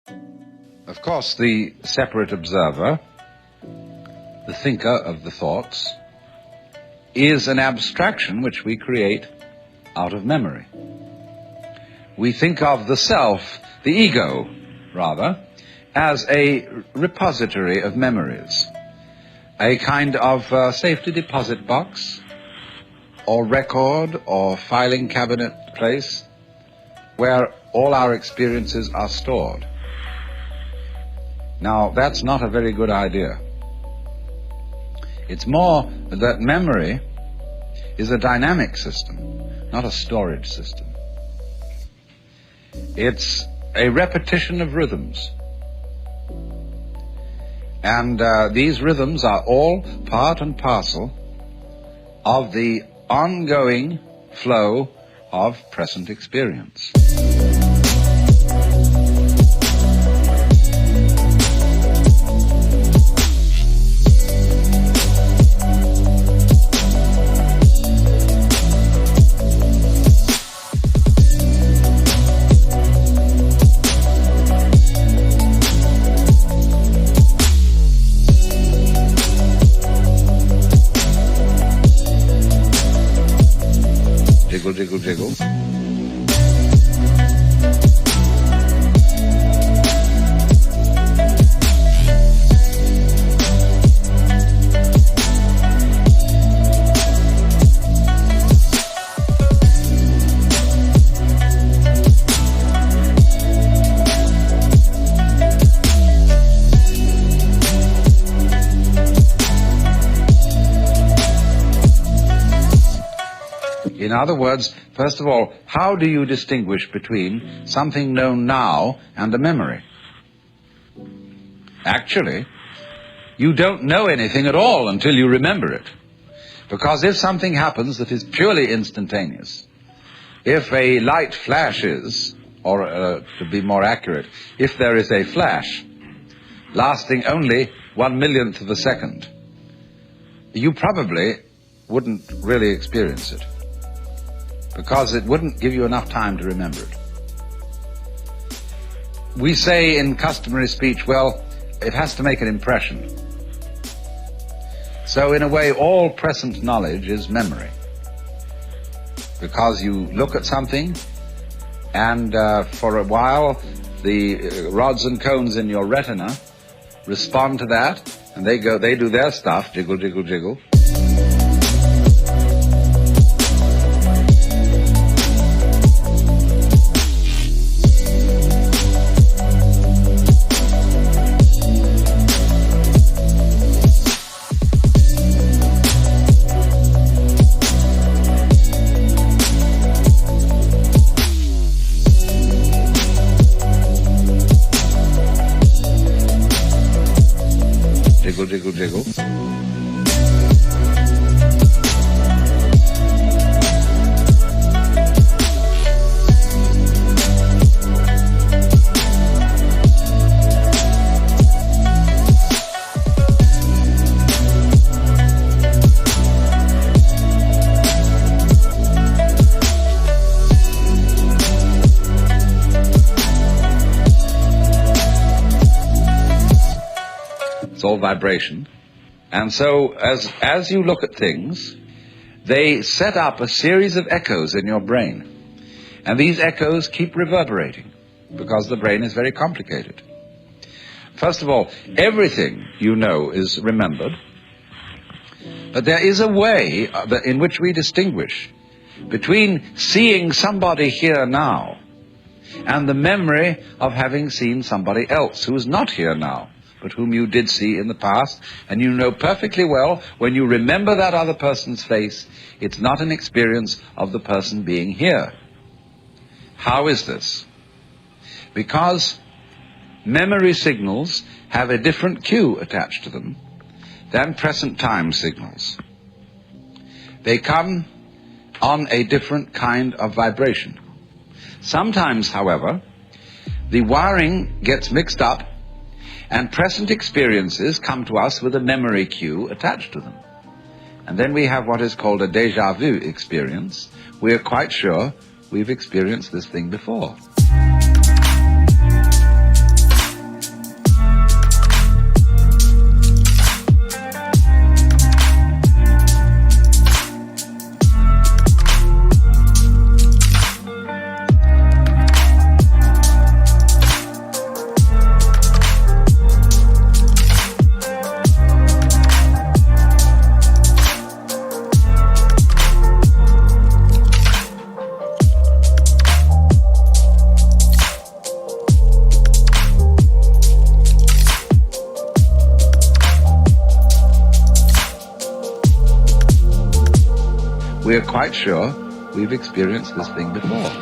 Of course, the separate observer, the thinker of the thoughts, is an abstraction which we create out of memory. We think of the self, the ego, rather, as a repository of memories, a kind of safety deposit box, or record, or filing cabinet place, where all our experiences are stored. Now, that's not a very good idea. It's more that memory is a dynamic system, not a storage system. It's a repetition of rhythms. And these rhythms are all part and parcel of the ongoing flow of present experience. Jiggle, jiggle, jiggle. In other words, first of all, how do you distinguish between something known now and a memory? Actually, you don't know anything at all until you remember it. Because if something happens that is purely instantaneous, if a light flashes, or to be more accurate, if there is a flash lasting only 1/1,000,000th of a second, you probably wouldn't really experience it, because it wouldn't give you enough time to remember it. We say in customary speech, well, it has to make an impression. So in a way, all present knowledge is memory, because you look at something and for a while the rods and cones in your retina respond to that, and they do their stuff, jiggle, jiggle, jiggle. Jiggle, jiggle, jiggle. It's all vibration. And so as you look at things, they set up a series of echoes in your brain. And these echoes keep reverberating, because the brain is very complicated. First of all, everything you know is remembered. But there is a way in which we distinguish between seeing somebody here now and the memory of having seen somebody else who is not here now, but whom you did see in the past, and you know perfectly well when you remember that other person's face, it's not an experience of the person being here. How is this? Because memory signals have a different cue attached to them than present time signals. They come on a different kind of vibration. Sometimes, however, the wiring gets mixed up, and present experiences come to us with a memory cue attached to them. And then we have what is called a déjà vu experience. We are quite sure we've experienced this thing before. we're quite sure we've experienced this thing before.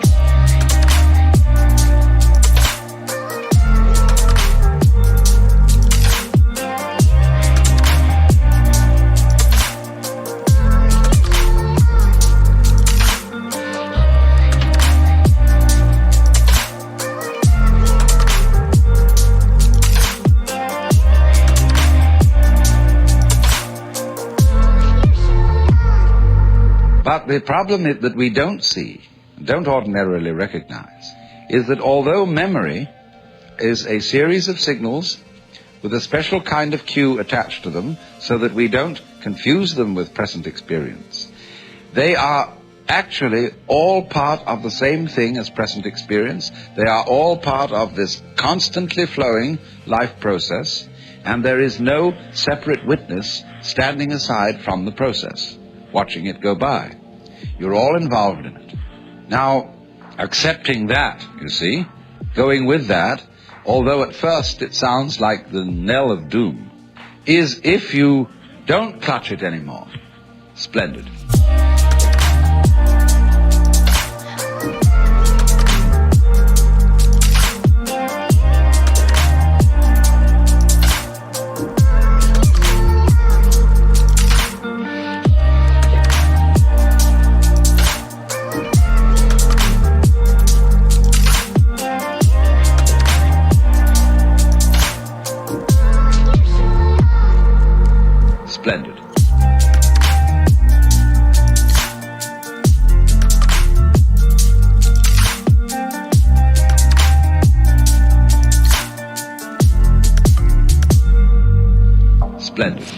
But the problem that we don't see, don't ordinarily recognize, is that although memory is a series of signals with a special kind of cue attached to them so that we don't confuse them with present experience, they are actually all part of the same thing as present experience. They are all part of this constantly flowing life process, and there is no separate witness standing aside from the process, watching it go by. You're all involved in it. Now, accepting that, you see, going with that, although at first it sounds like the knell of doom, is, if you don't clutch it anymore, splendid. Splendid. Splendid.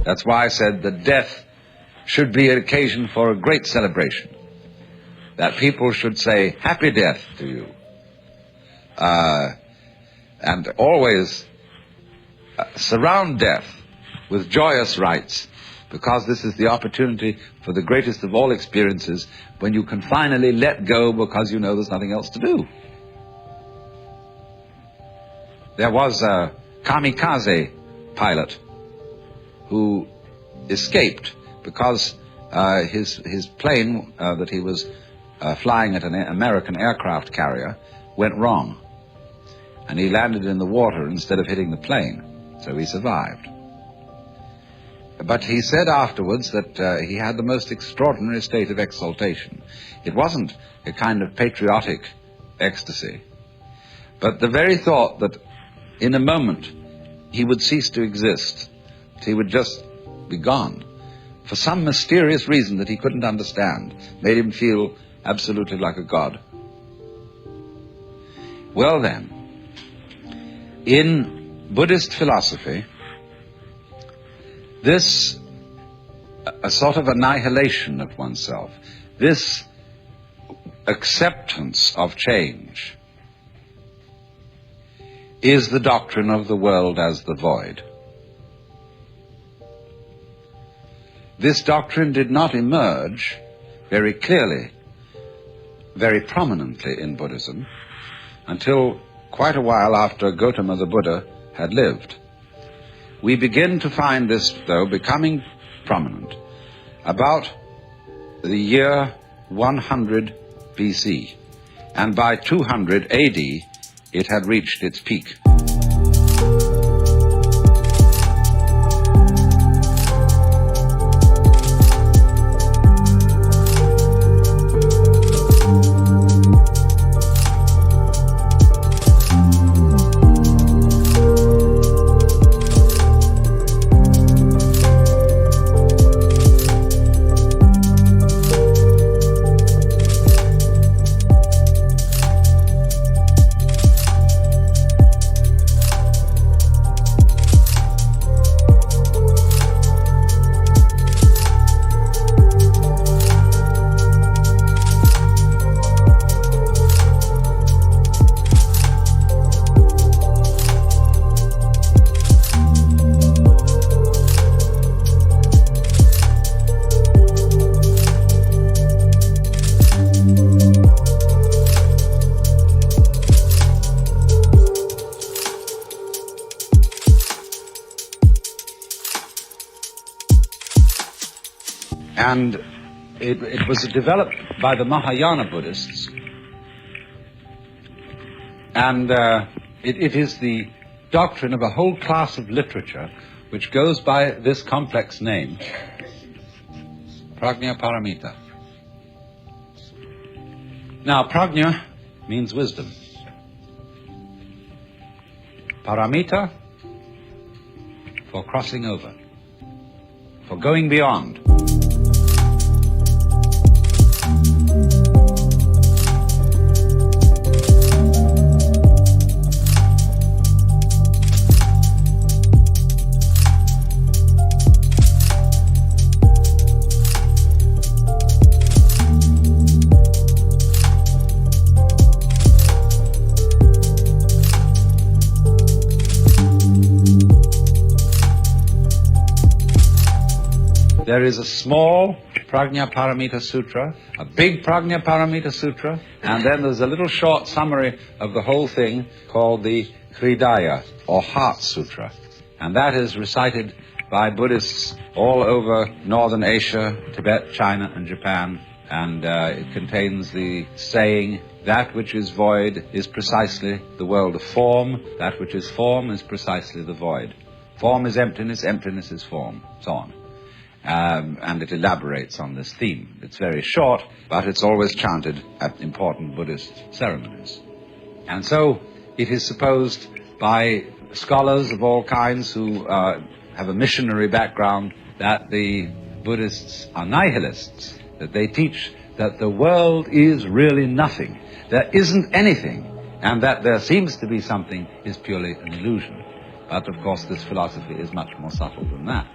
That's why I said that death should be an occasion for a great celebration, that people should say, happy death to you, and always surround death with joyous rites, because this is the opportunity for the greatest of all experiences, when you can finally let go because you know there's nothing else to do. There was a kamikaze pilot who escaped because his plane that he was flying at an American aircraft carrier went wrong, and he landed in the water instead of hitting the plane, so he survived. But he said afterwards that he had the most extraordinary state of exaltation. It wasn't a kind of patriotic ecstasy, but the very thought that in a moment he would cease to exist, he would just be gone, for some mysterious reason that he couldn't understand, made him feel absolutely like a god. Well then, in Buddhist philosophy, this a sort of annihilation of oneself, this acceptance of change, is the doctrine of the world as the void. This doctrine did not emerge very clearly, very prominently in Buddhism until quite a while after Gautama the Buddha had lived. We begin to find this, though, becoming prominent about the year 100 BC, and by 200 AD it had reached its peak. And it was developed by the Mahayana Buddhists. And it is the doctrine of a whole class of literature which goes by this complex name, Prajna Paramita. Now, Prajna means wisdom. Paramita, for crossing over, for going beyond. There is a small Prajna Paramita Sutra, a big Prajna Paramita Sutra, and then there's a little short summary of the whole thing called the Hridaya, or Heart Sutra. And that is recited by Buddhists all over Northern Asia, Tibet, China, and Japan. And it contains the saying, that which is void is precisely the world of form, that which is form is precisely the void. Form is emptiness, emptiness is form, so on. And it elaborates on this theme. It's very short, but it's always chanted at important Buddhist ceremonies. And so it is supposed by scholars of all kinds who have a missionary background that the Buddhists are nihilists, that they teach that the world is really nothing, there isn't anything, and that there seems to be something is purely an illusion. But of course this philosophy is much more subtle than that.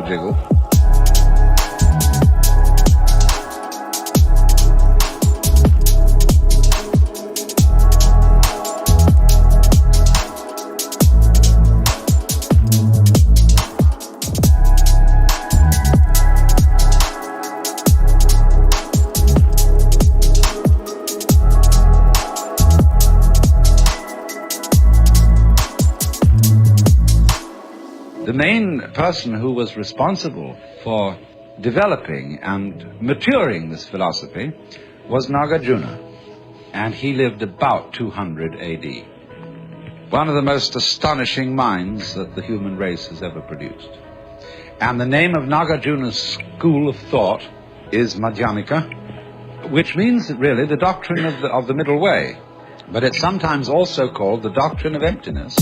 Jiggle. The main person who was responsible for developing and maturing this philosophy was Nagarjuna, and he lived about 200 AD. One of the most astonishing minds that the human race has ever produced. And the name of Nagarjuna's school of thought is Madhyamika, which means really the doctrine of the middle way, but it's sometimes also called the doctrine of emptiness.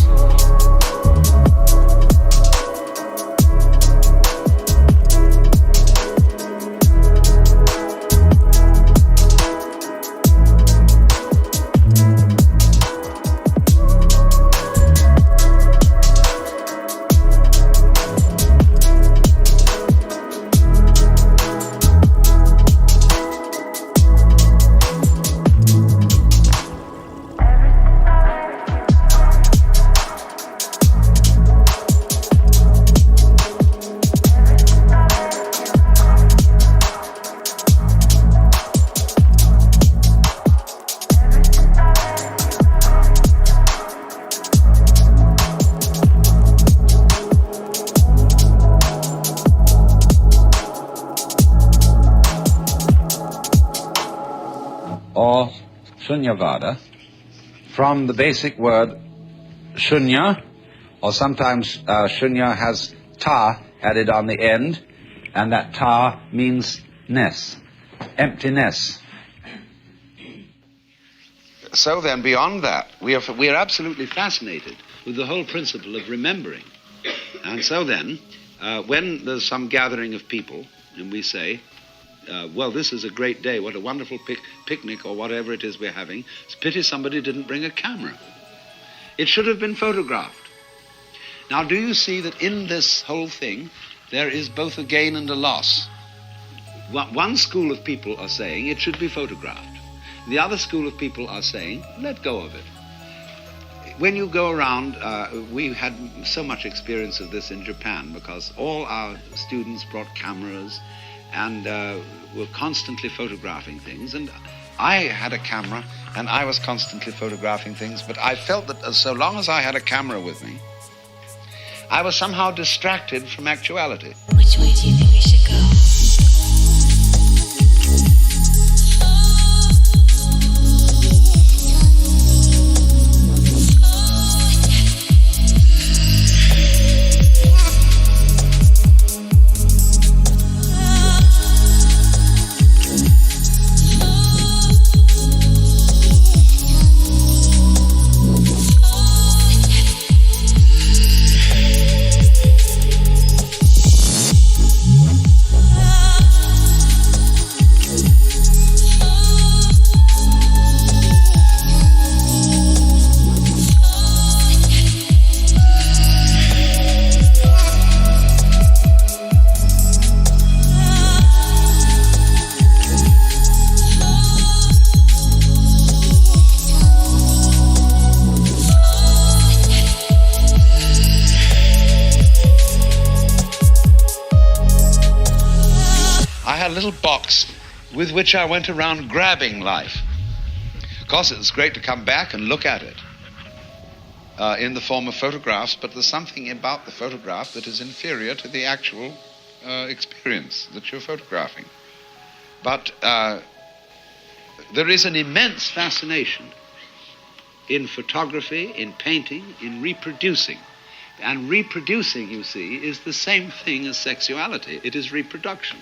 Or Shunyavada, from the basic word shunya, or sometimes shunya has ta added on the end, and that ta means ness, emptiness. so then, beyond that, we are absolutely fascinated with the whole principle of remembering. And so then, when there's some gathering of people, and we say, well, this is a great day, what a wonderful picnic, or whatever it is we're having, it's a pity somebody didn't bring a camera. It should have been photographed. Now, do you see that in this whole thing, there is both a gain and a loss? One school of people are saying it should be photographed. The other school of people are saying, let go of it. When you go around, we had so much experience of this in Japan because all our students brought cameras and were constantly photographing things. And I had a camera and I was constantly photographing things, but I felt that so long as I had a camera with me, I was somehow distracted from actuality. Which way do you think we should go? Little box with which I went around grabbing life. Of course, it's great to come back and look at it in the form of photographs, but there's something about the photograph that is inferior to the actual experience that you're photographing. But there is an immense fascination in photography, in painting, in reproducing. And reproducing, you see, is the same thing as sexuality. It is reproduction.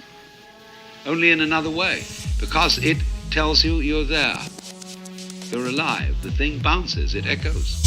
Only in another way, because it tells you you're there. You're alive. The thing bounces, it echoes.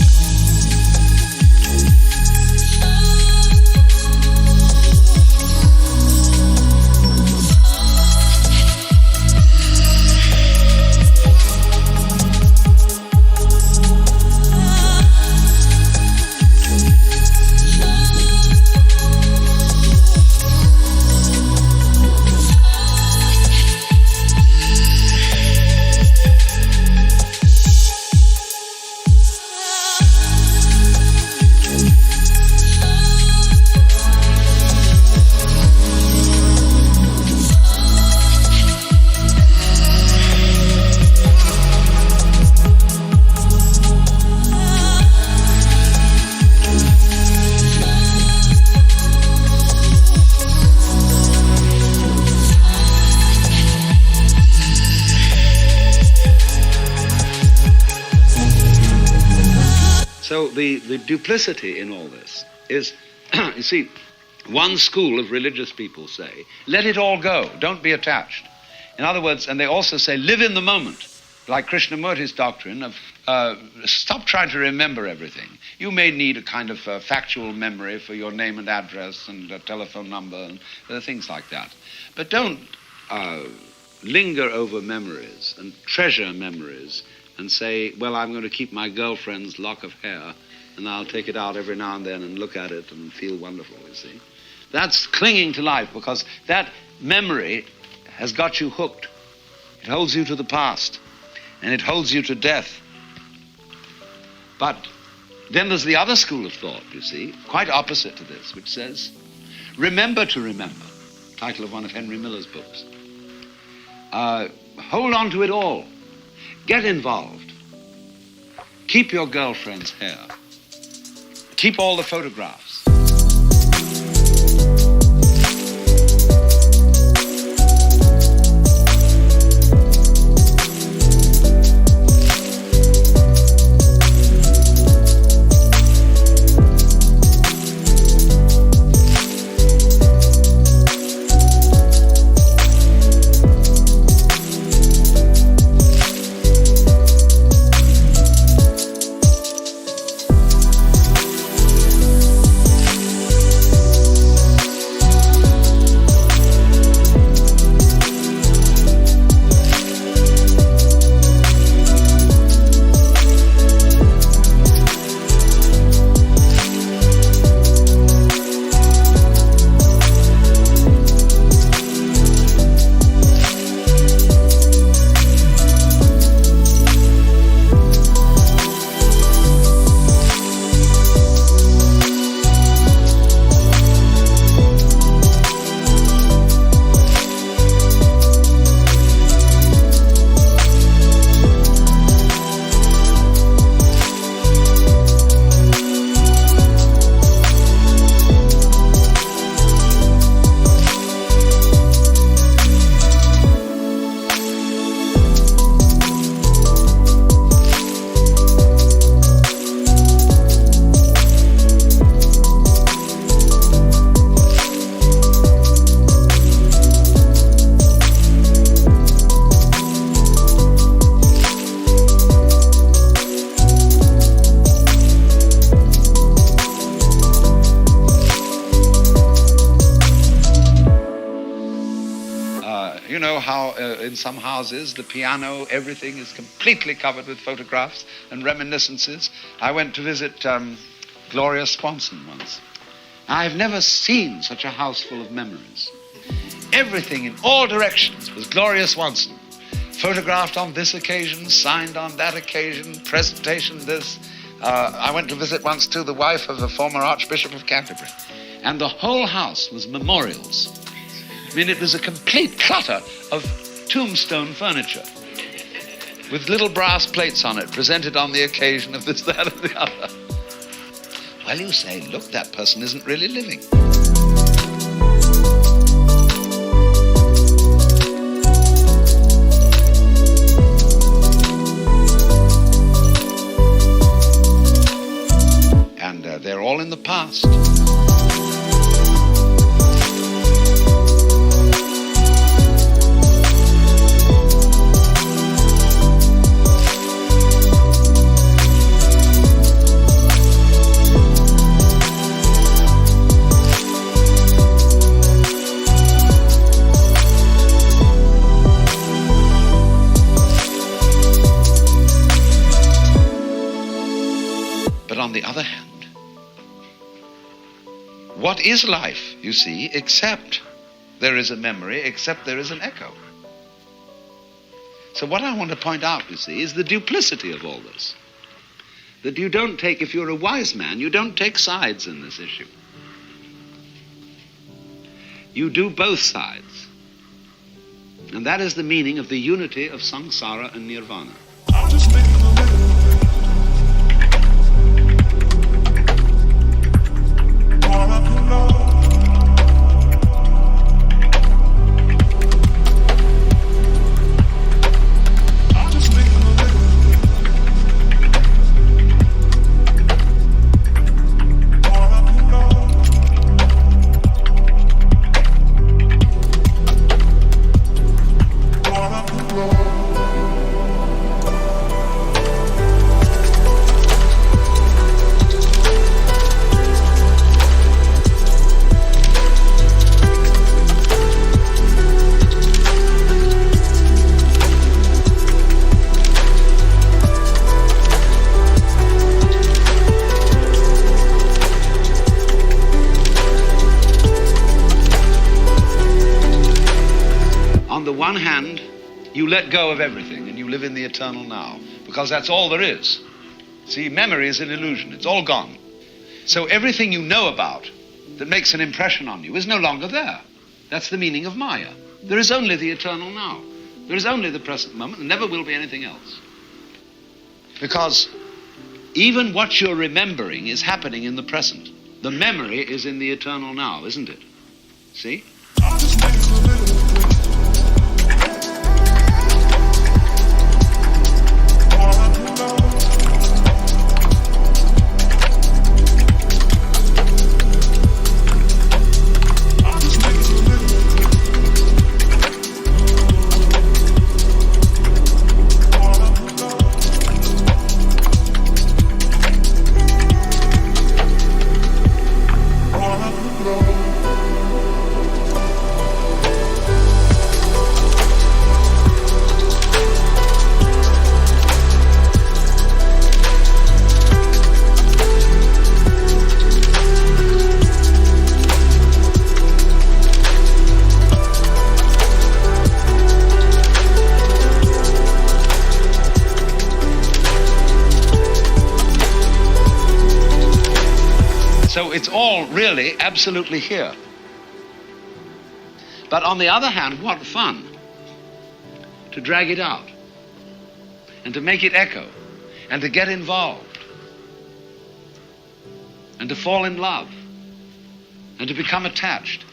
So the duplicity in all this is, you see, one school of religious people say, let it all go, don't be attached. In other words, and they also say, live in the moment, like Krishnamurti's doctrine of stop trying to remember everything. You may need a kind of factual memory for your name and address and a telephone number and things like that. But don't linger over memories and treasure memories and say, well, I'm going to keep my girlfriend's lock of hair and I'll take it out every now and then and look at it and feel wonderful, you see. That's clinging to life because that memory has got you hooked. It holds you to the past and it holds you to death. But then there's the other school of thought, you see, quite opposite to this, which says, remember to remember, title of one of Henry Miller's books. Hold on to it all. Get involved. Keep your girlfriend's hair. Keep all the photographs. Now, in some houses, the piano, everything is completely covered with photographs and reminiscences. I went to visit Gloria Swanson once. I've never seen such a house full of memories. Everything in all directions was Gloria Swanson. Photographed on this occasion, signed on that occasion, presentation this. I went to visit once, too, the wife of the former Archbishop of Canterbury. And the whole house was memorials. I mean, it was a complete clutter of tombstone furniture with little brass plates on it, presented on the occasion of this, that, and the other. Well, you say, look, that person isn't really living. And they're all in the past. On the other hand, what is life, you see, except there is a memory, except there is an echo? So what I want to point out, you see, is the duplicity of all this. That you don't take, if you're a wise man, you don't take sides in this issue. You do both sides. And that is the meaning of the unity of samsara and nirvana. You let go of everything and you live in the eternal now, because that's all there is. See, memory is an illusion. It's all gone. So everything you know about that makes an impression on you is no longer there. That's the meaning of Maya. There is only the eternal now. There is only the present moment. There never will be anything else. Because even what you're remembering is happening in the present. The memory is in the eternal now, isn't it? See? It's all really absolutely here. But on the other hand, what fun to drag it out and to make it echo and to get involved and to fall in love and to become attached.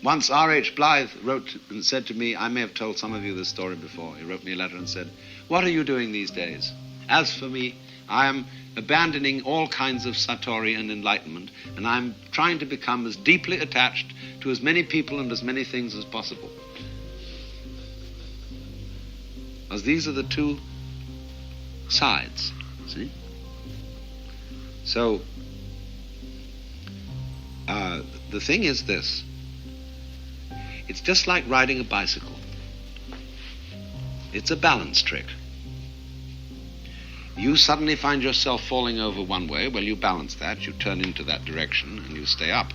Once R.H. Blythe wrote and said to me, I may have told some of you this story before, he wrote me a letter and said, "What are you doing these days? As for me, I am abandoning all kinds of satori and enlightenment, and I'm trying to become as deeply attached to as many people and as many things as possible." Because these are the two sides, see? So, the thing is this. It's just like riding a bicycle. It's a balance trick. You suddenly find yourself falling over one way. Well, you balance that, you turn into that direction, and you stay up.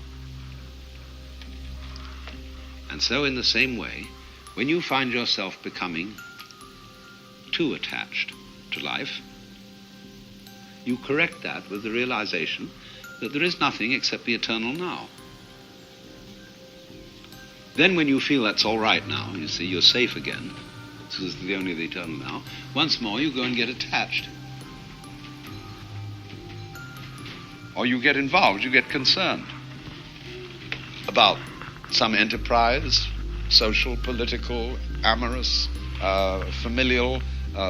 And so in the same way, when you find yourself becoming too attached to life, you correct that with the realization that there is nothing except the eternal now. Then when you feel that's all right now, you see, you're safe again, this is the only the eternal now, once more you go and get attached. Or you get involved, you get concerned about some enterprise, social, political, amorous, familial,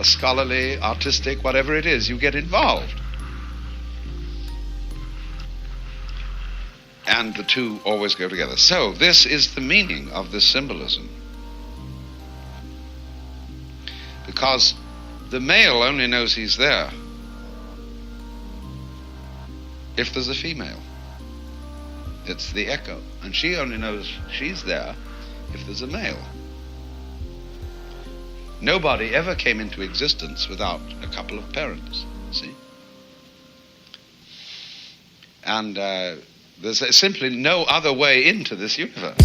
scholarly, artistic, whatever it is, you get involved. And the two always go together. So this is the meaning of this symbolism. Because the male only knows he's there if there's a female. It's the echo. And she only knows she's there if there's a male. Nobody ever came into existence without a couple of parents, see? And there's simply no other way into this universe.